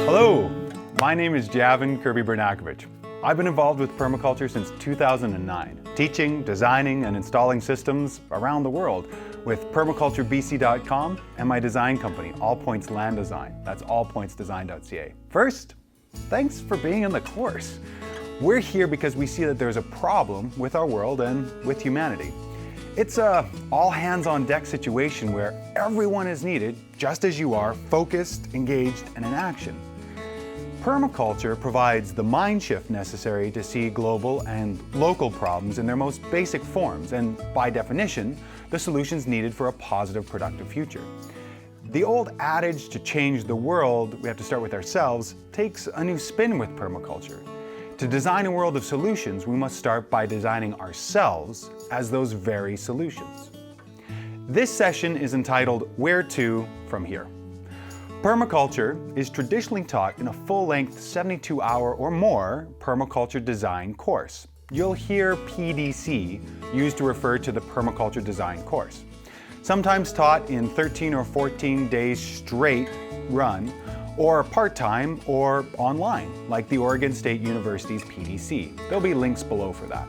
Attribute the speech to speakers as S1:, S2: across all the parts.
S1: Hello, my name is Javin Kirby-Bernakovich. I've been involved with permaculture since 2009, teaching, designing, and installing systems around the world with permaculturebc.com and my design company, All Points Land Design. That's allpointsdesign.ca. First, thanks for being in the course. We're here because we see that there's a problem with our world and with humanity. It's a all-hands-on-deck situation where everyone is needed, just as you are, focused, engaged, and in action. Permaculture provides the mind shift necessary to see global and local problems in their most basic forms, and by definition, the solutions needed for a positive, productive future. The old adage to change the world, we have to start with ourselves, takes a new spin with permaculture. To design a world of solutions, we must start by designing ourselves as those very solutions. This session is entitled Where to from Here. Permaculture is traditionally taught in a full-length 72-hour or more permaculture design course. You'll hear PDC used to refer to the permaculture design course. Sometimes taught in 13 or 14 days straight run, or part-time or online, like the Oregon State University's PDC. There'll be links below for that.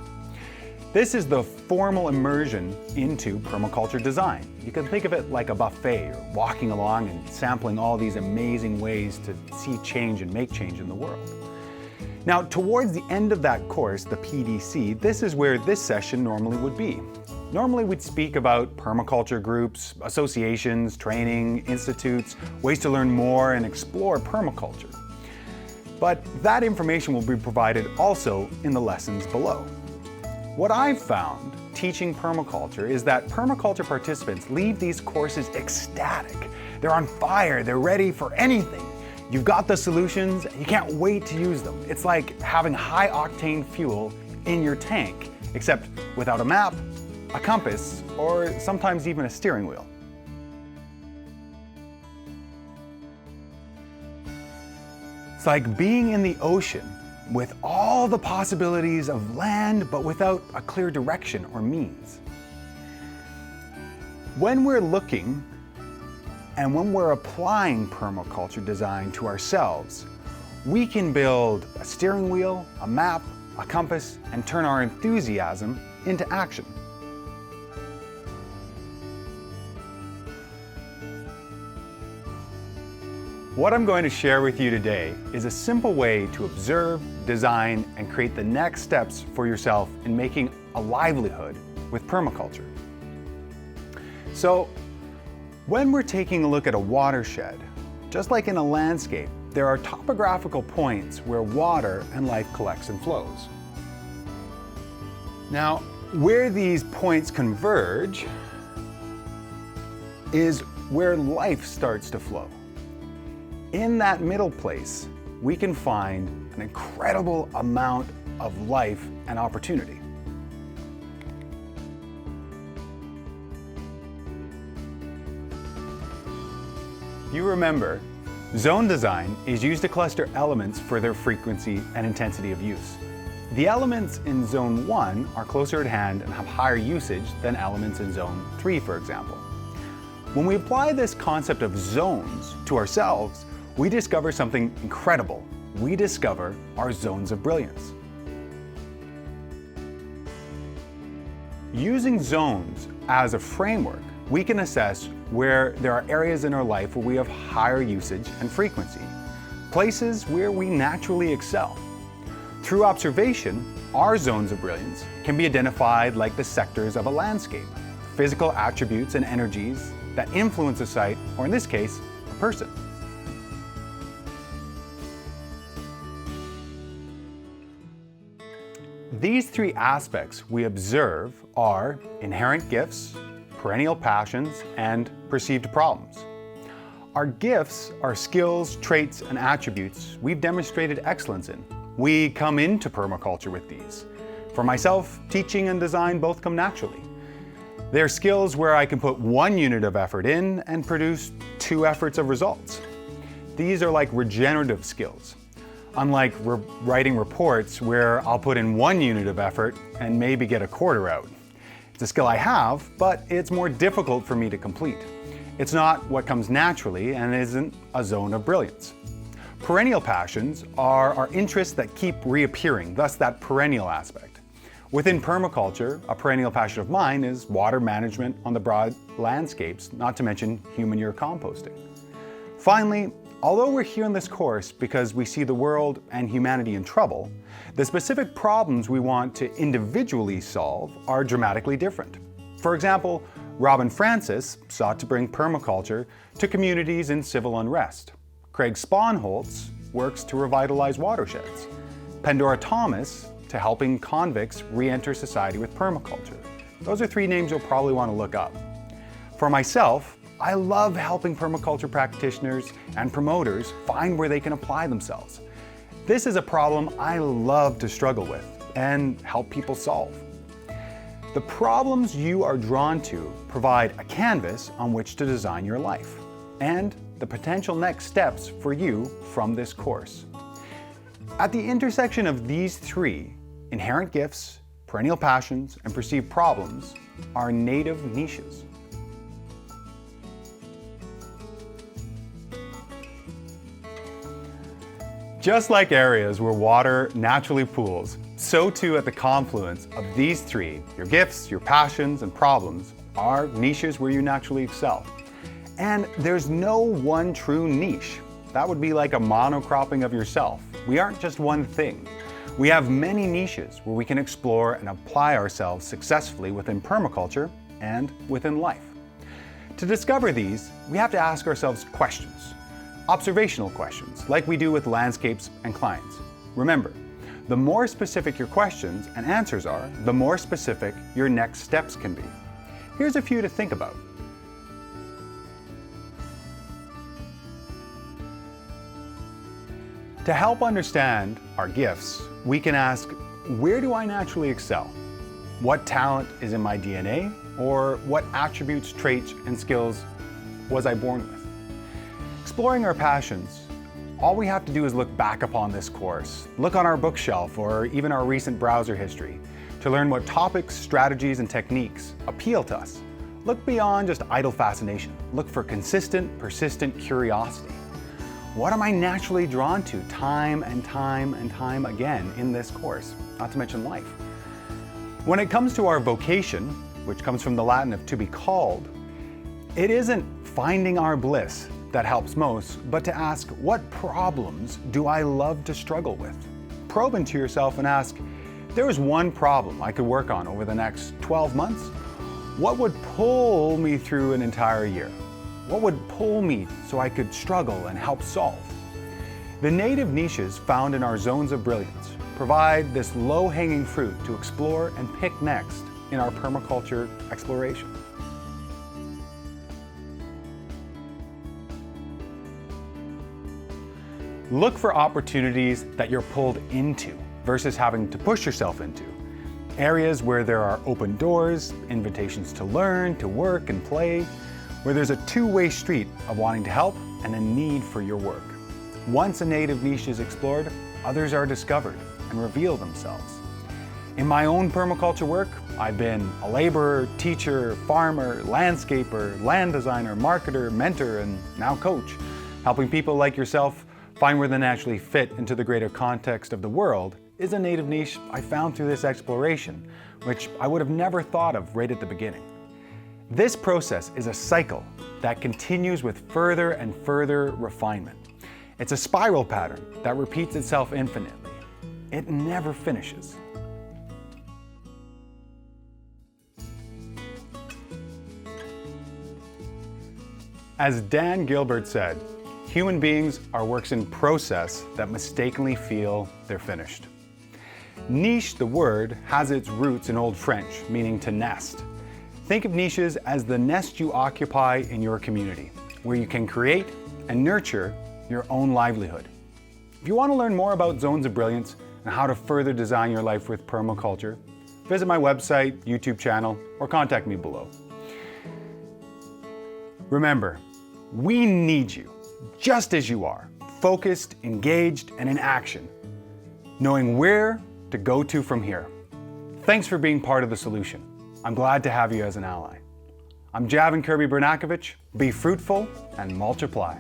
S1: This is the formal immersion into permaculture design. You can think of it like a buffet, or walking along and sampling all these amazing ways to see change and make change in the world. Now, towards the end of that course, the PDC, this is where this session normally would be. Normally we'd speak about permaculture groups, associations, training, institutes, ways to learn more and explore permaculture. But that information will be provided also in the lessons below. What I've found teaching permaculture is that permaculture participants leave these courses ecstatic. They're on fire, they're ready for anything. You've got the solutions, you can't wait to use them. It's like having high-octane fuel in your tank, except without a map, a compass, or sometimes even a steering wheel. It's like being in the ocean with all the possibilities of land, but without a clear direction or means. When we're looking and when we're applying permaculture design to ourselves, we can build a steering wheel, a map, a compass, and turn our enthusiasm into action. What I'm going to share with you today is a simple way to observe, design, and create the next steps for yourself in making a livelihood with permaculture. So, when we're taking a look at a watershed, just like in a landscape, there are topographical points where water and life collects and flows. Now, where these points converge is where life starts to flow. In that middle place, we can find an incredible amount of life and opportunity. You remember, zone design is used to cluster elements for their frequency and intensity of use. The elements in Zone 1 are closer at hand and have higher usage than elements in Zone 3, for example. When we apply this concept of zones to ourselves, we discover something incredible. We discover our zones of brilliance. Using zones as a framework, we can assess where there are areas in our life where we have higher usage and frequency, places where we naturally excel. Through observation, our zones of brilliance can be identified like the sectors of a landscape, physical attributes and energies that influence a site, or in this case, a person. These three aspects we observe are inherent gifts, perennial passions, and perceived problems. Our gifts are skills, traits, and attributes we've demonstrated excellence in. We come into permaculture with these. For myself, teaching and design both come naturally. They're skills where I can put 1 unit of effort in and produce 2 efforts of results. These are like regenerative skills. Unlike writing reports where I'll put in 1 unit of effort and maybe get a quarter out. It's a skill I have, but it's more difficult for me to complete. It's not what comes naturally and isn't a zone of brilliance. Perennial passions are our interests that keep reappearing, thus that perennial aspect. Within permaculture, a perennial passion of mine is water management on the broad landscapes, not to mention humanure composting. Finally, although we're here in this course because we see the world and humanity in trouble, the specific problems we want to individually solve are dramatically different. For example, Robin Francis sought to bring permaculture to communities in civil unrest. Craig Sponholtz works to revitalize watersheds. Pandora Thomas to helping convicts re-enter society with permaculture. Those are 3 names you'll probably want to look up. For myself, I love helping permaculture practitioners and promoters find where they can apply themselves. This is a problem I love to struggle with and help people solve. The problems you are drawn to provide a canvas on which to design your life and the potential next steps for you from this course. At the intersection of these 3, inherent gifts, perennial passions, and perceived problems, are native niches. Just like areas where water naturally pools, so too at the confluence of these 3, your gifts, your passions, and problems, are niches where you naturally excel. And there's no one true niche. That would be like a monocropping of yourself. We aren't just one thing. We have many niches where we can explore and apply ourselves successfully within permaculture and within life. To discover these, we have to ask ourselves questions. Observational questions, like we do with landscapes and clients. Remember, the more specific your questions and answers are, the more specific your next steps can be. Here's a few to think about. To help understand our gifts, we can ask, where do I naturally excel? What talent is in my DNA? Or what attributes, traits, and skills was I born with? Exploring our passions, all we have to do is look back upon this course, look on our bookshelf or even our recent browser history to learn what topics, strategies, and techniques appeal to us. Look beyond just idle fascination. Look for consistent, persistent curiosity. What am I naturally drawn to time and time and time again in this course, not to mention life? When it comes to our vocation, which comes from the Latin of to be called, it isn't finding our bliss that helps most, but to ask, what problems do I love to struggle with? Probe into yourself and ask, there is one problem I could work on over the next 12 months. What would pull me through an entire year? What would pull me so I could struggle and help solve? The native niches found in our zones of brilliance provide this low-hanging fruit to explore and pick next in our permaculture exploration. Look for opportunities that you're pulled into versus having to push yourself into. Areas where there are open doors, invitations to learn, to work and play, where there's a two-way street of wanting to help and a need for your work. Once a native niche is explored, others are discovered and reveal themselves. In my own permaculture work, I've been a laborer, teacher, farmer, landscaper, land designer, marketer, mentor, and now coach, helping people like yourself find where they naturally fit into the greater context of the world is a native niche I found through this exploration, which I would have never thought of right at the beginning. This process is a cycle that continues with further and further refinement. It's a spiral pattern that repeats itself infinitely. It never finishes. As Dan Gilbert said, human beings are works in process that mistakenly feel they're finished. Niche, the word, has its roots in Old French, meaning to nest. Think of niches as the nest you occupy in your community, where you can create and nurture your own livelihood. If you want to learn more about zones of brilliance and how to further design your life with permaculture, visit my website, YouTube channel, or contact me below. Remember, we need you, just as you are, focused, engaged, and in action, knowing where to go to from here. Thanks for being part of the solution. I'm glad to have you as an ally. I'm Javin Kirby Bernakovich. Be fruitful and multiply.